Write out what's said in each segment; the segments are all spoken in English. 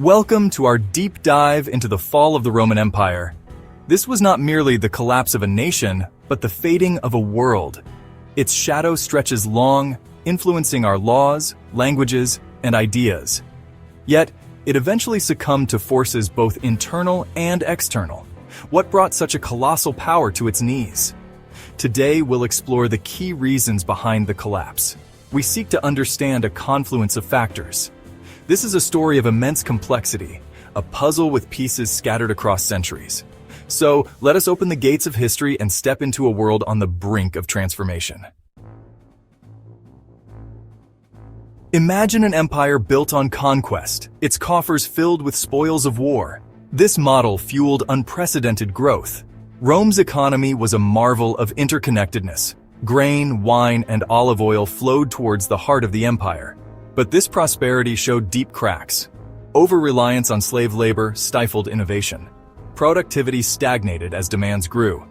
Welcome to our deep dive into the fall of the Roman Empire. This was not merely the collapse of a nation, but the fading of a world. Its shadow stretches long, influencing our laws, languages, and ideas. Yet, it eventually succumbed to forces both internal and external. What brought such a colossal power to its knees? Today, we'll explore the key reasons behind the collapse. We seek to understand a confluence of factors. This is a story of immense complexity, a puzzle with pieces scattered across centuries. So, let us open the gates of history and step into a world on the brink of transformation. Imagine an empire built on conquest, its coffers filled with spoils of war. This model fueled unprecedented growth. Rome's economy was a marvel of interconnectedness. Grain, wine, and olive oil flowed towards the heart of the empire. But this prosperity showed deep cracks. Over-reliance on slave labor stifled innovation. Productivity stagnated as demands grew.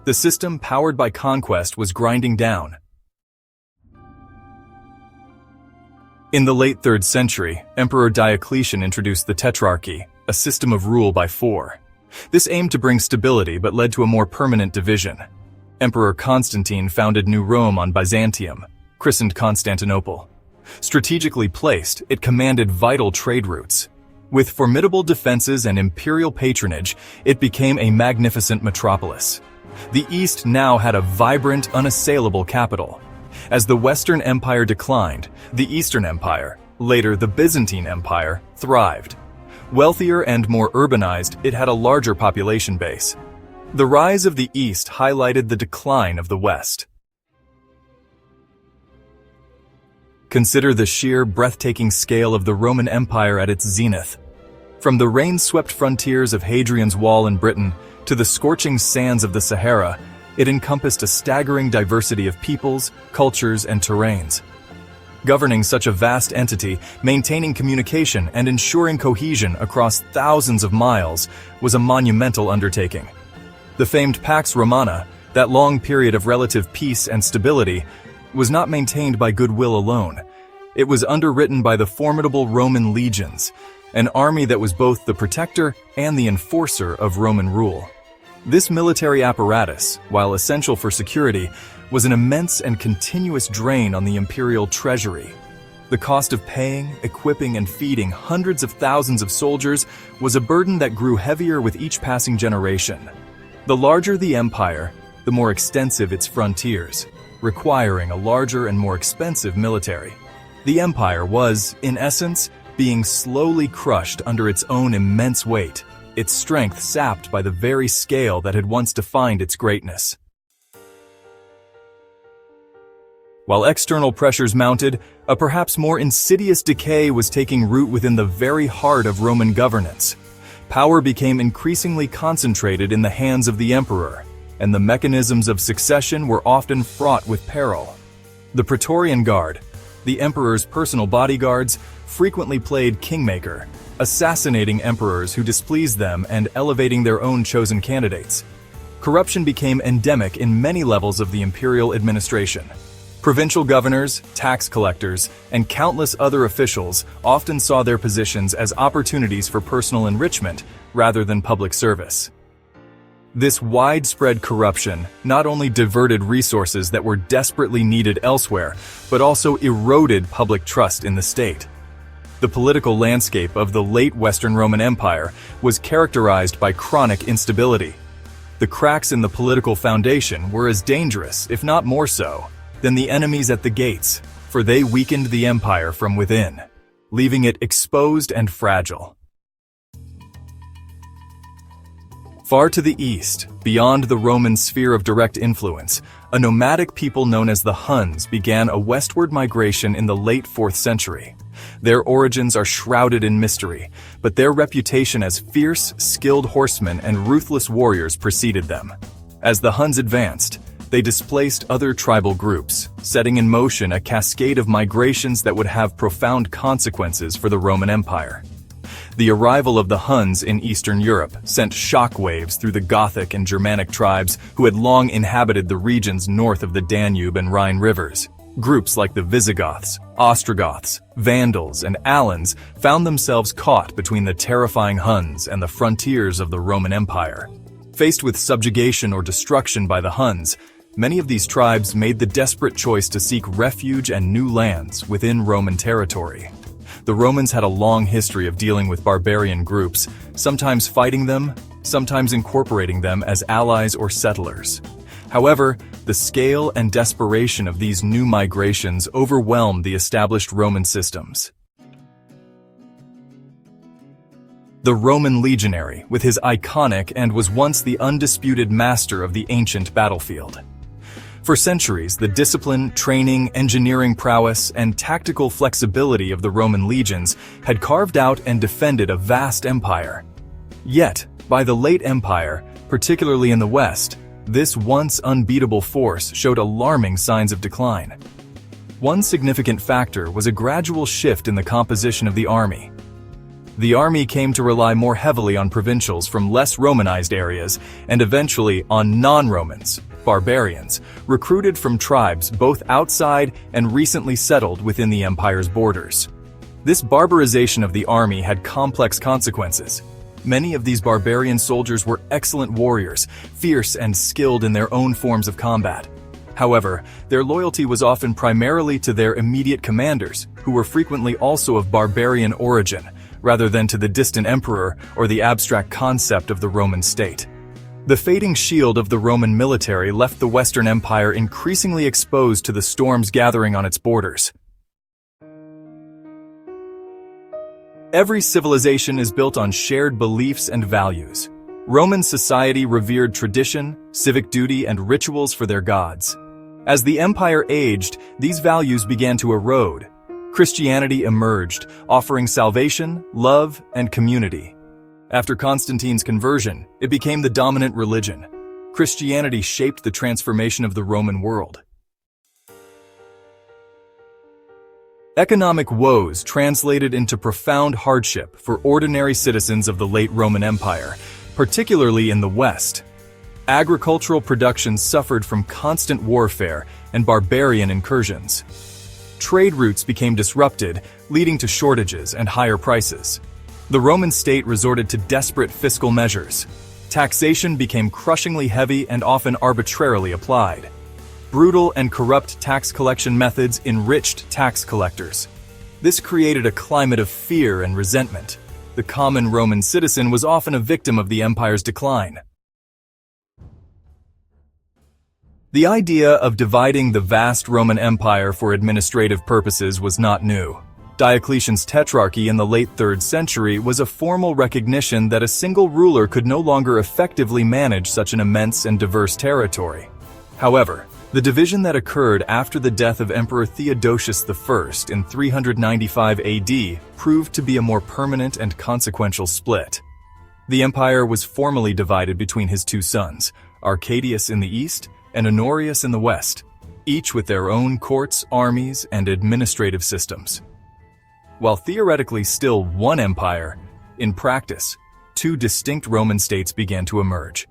The system powered by conquest was grinding down. In the late 3rd century, Emperor Diocletian introduced the Tetrarchy, a system of rule by 4. This aimed to bring stability but led to a more permanent division. Emperor Constantine founded New Rome on Byzantium, christened Constantinople. Strategically placed, it commanded vital trade routes. With formidable defenses and imperial patronage, it became a magnificent metropolis. The East now had a vibrant, unassailable capital. As the Western Empire declined, the Eastern Empire, later the Byzantine Empire, thrived. Wealthier and more urbanized, it had a larger population base. The rise of the East highlighted the decline of the West. Consider the sheer, breathtaking scale of the Roman Empire at its zenith. From the rain-swept frontiers of Hadrian's Wall in Britain to the scorching sands of the Sahara, it encompassed a staggering diversity of peoples, cultures, and terrains. Governing such a vast entity, maintaining communication, and ensuring cohesion across thousands of miles was a monumental undertaking. The famed Pax Romana, that long period of relative peace and stability, was not maintained by goodwill alone. It was underwritten by the formidable Roman legions, an army that was both the protector and the enforcer of Roman rule. This military apparatus, while essential for security, was an immense and continuous drain on the imperial treasury. The cost of paying, equipping, and feeding hundreds of thousands of soldiers was a burden that grew heavier with each passing generation. The larger the empire, the more extensive its frontiers, requiring a larger and more expensive military. The empire was, in essence, being slowly crushed under its own immense weight, its strength sapped by the very scale that had once defined its greatness. While external pressures mounted, a perhaps more insidious decay was taking root within the very heart of Roman governance. Power became increasingly concentrated in the hands of the emperor, and the mechanisms of succession were often fraught with peril. The Praetorian Guard, the emperor's personal bodyguards, frequently played kingmaker, assassinating emperors who displeased them and elevating their own chosen candidates. Corruption became endemic in many levels of the imperial administration. Provincial governors, tax collectors, and countless other officials often saw their positions as opportunities for personal enrichment rather than public service. This widespread corruption not only diverted resources that were desperately needed elsewhere, but also eroded public trust in the state. The political landscape of the late Western Roman Empire was characterized by chronic instability. The cracks in the political foundation were as dangerous, if not more so, than the enemies at the gates, for they weakened the empire from within, leaving it exposed and fragile. Far to the east, beyond the Roman sphere of direct influence, a nomadic people known as the Huns began a westward migration in the late 4th century. Their origins are shrouded in mystery, but their reputation as fierce, skilled horsemen and ruthless warriors preceded them. As the Huns advanced, they displaced other tribal groups, setting in motion a cascade of migrations that would have profound consequences for the Roman Empire. The arrival of the Huns in Eastern Europe sent shockwaves through the Gothic and Germanic tribes who had long inhabited the regions north of the Danube and Rhine rivers. Groups like the Visigoths, Ostrogoths, Vandals, and Alans found themselves caught between the terrifying Huns and the frontiers of the Roman Empire. Faced with subjugation or destruction by the Huns, many of these tribes made the desperate choice to seek refuge and new lands within Roman territory. The Romans had a long history of dealing with barbarian groups, sometimes fighting them, sometimes incorporating them as allies or settlers. However, the scale and desperation of these new migrations overwhelmed the established Roman systems. The Roman legionary, with his iconic and was once the undisputed master of the ancient battlefield. For centuries, the discipline, training, engineering prowess, and tactical flexibility of the Roman legions had carved out and defended a vast empire. Yet, by the late Empire, particularly in the West, this once unbeatable force showed alarming signs of decline. One significant factor was a gradual shift in the composition of the army. The army came to rely more heavily on provincials from less Romanized areas and eventually on non-Romans, barbarians, recruited from tribes both outside and recently settled within the empire's borders. This barbarization of the army had complex consequences. Many of these barbarian soldiers were excellent warriors, fierce and skilled in their own forms of combat. However, their loyalty was often primarily to their immediate commanders, who were frequently also of barbarian origin, rather than to the distant emperor or the abstract concept of the Roman state. The fading shield of the Roman military left the Western Empire increasingly exposed to the storms gathering on its borders. Every civilization is built on shared beliefs and values. Roman society revered tradition, civic duty, and rituals for their gods. As the empire aged, these values began to erode. Christianity emerged, offering salvation, love, and community. After Constantine's conversion, it became the dominant religion. Christianity shaped the transformation of the Roman world. Economic woes translated into profound hardship for ordinary citizens of the late Roman Empire, particularly in the West. Agricultural production suffered from constant warfare and barbarian incursions. Trade routes became disrupted, leading to shortages and higher prices. The Roman state resorted to desperate fiscal measures. Taxation became crushingly heavy and often arbitrarily applied. Brutal and corrupt tax collection methods enriched tax collectors. This created a climate of fear and resentment. The common Roman citizen was often a victim of the empire's decline. The idea of dividing the vast Roman Empire for administrative purposes was not new. Diocletian's tetrarchy in the late 3rd century was a formal recognition that a single ruler could no longer effectively manage such an immense and diverse territory. However, the division that occurred after the death of Emperor Theodosius I in 395 AD proved to be a more permanent and consequential split. The empire was formally divided between his two sons, Arcadius in the east and Honorius in the west, each with their own courts, armies, and administrative systems. While theoretically still one empire, in practice, two distinct Roman states began to emerge.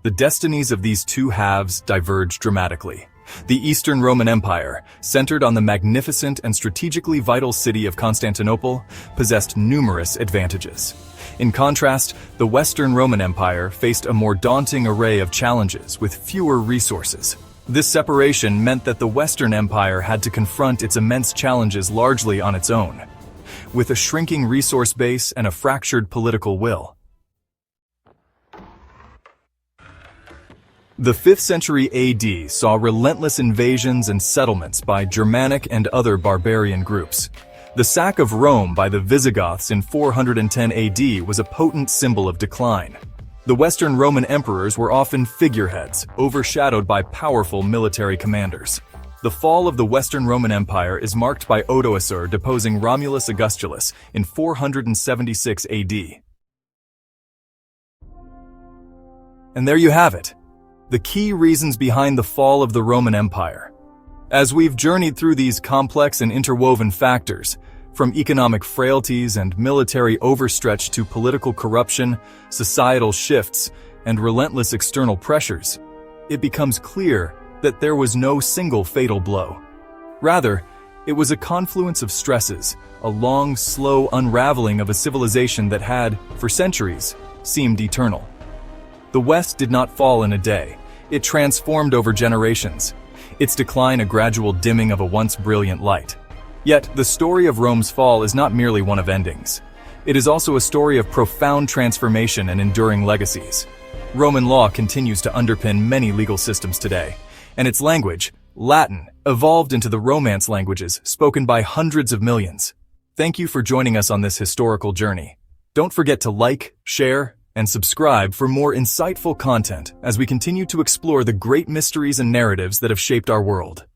The destinies of these two halves diverged dramatically. The Eastern Roman Empire, centered on the magnificent and strategically vital city of Constantinople, possessed numerous advantages. In contrast, the Western Roman Empire faced a more daunting array of challenges with fewer resources. This separation meant that the Western Empire had to confront its immense challenges largely on its own, with a shrinking resource base and a fractured political will. The 5th century AD saw relentless invasions and settlements by Germanic and other barbarian groups. The sack of Rome by the Visigoths in 410 AD was a potent symbol of decline. The Western Roman emperors were often figureheads, overshadowed by powerful military commanders. The fall of the Western Roman Empire is marked by Odoacer deposing Romulus Augustulus in 476 AD. And there you have it, the key reasons behind the fall of the Roman Empire. As we've journeyed through these complex and interwoven factors, from economic frailties and military overstretch to political corruption, societal shifts, and relentless external pressures, it becomes clear that there was no single fatal blow. Rather, it was a confluence of stresses, a long, slow unraveling of a civilization that had, for centuries, seemed eternal. The West did not fall in a day. It transformed over generations, its decline a gradual dimming of a once brilliant light. Yet, the story of Rome's fall is not merely one of endings. It is also a story of profound transformation and enduring legacies. Roman law continues to underpin many legal systems today, and its language, Latin, evolved into the Romance languages spoken by hundreds of millions. Thank you for joining us on this historical journey. Don't forget to like, share, and subscribe for more insightful content as we continue to explore the great mysteries and narratives that have shaped our world.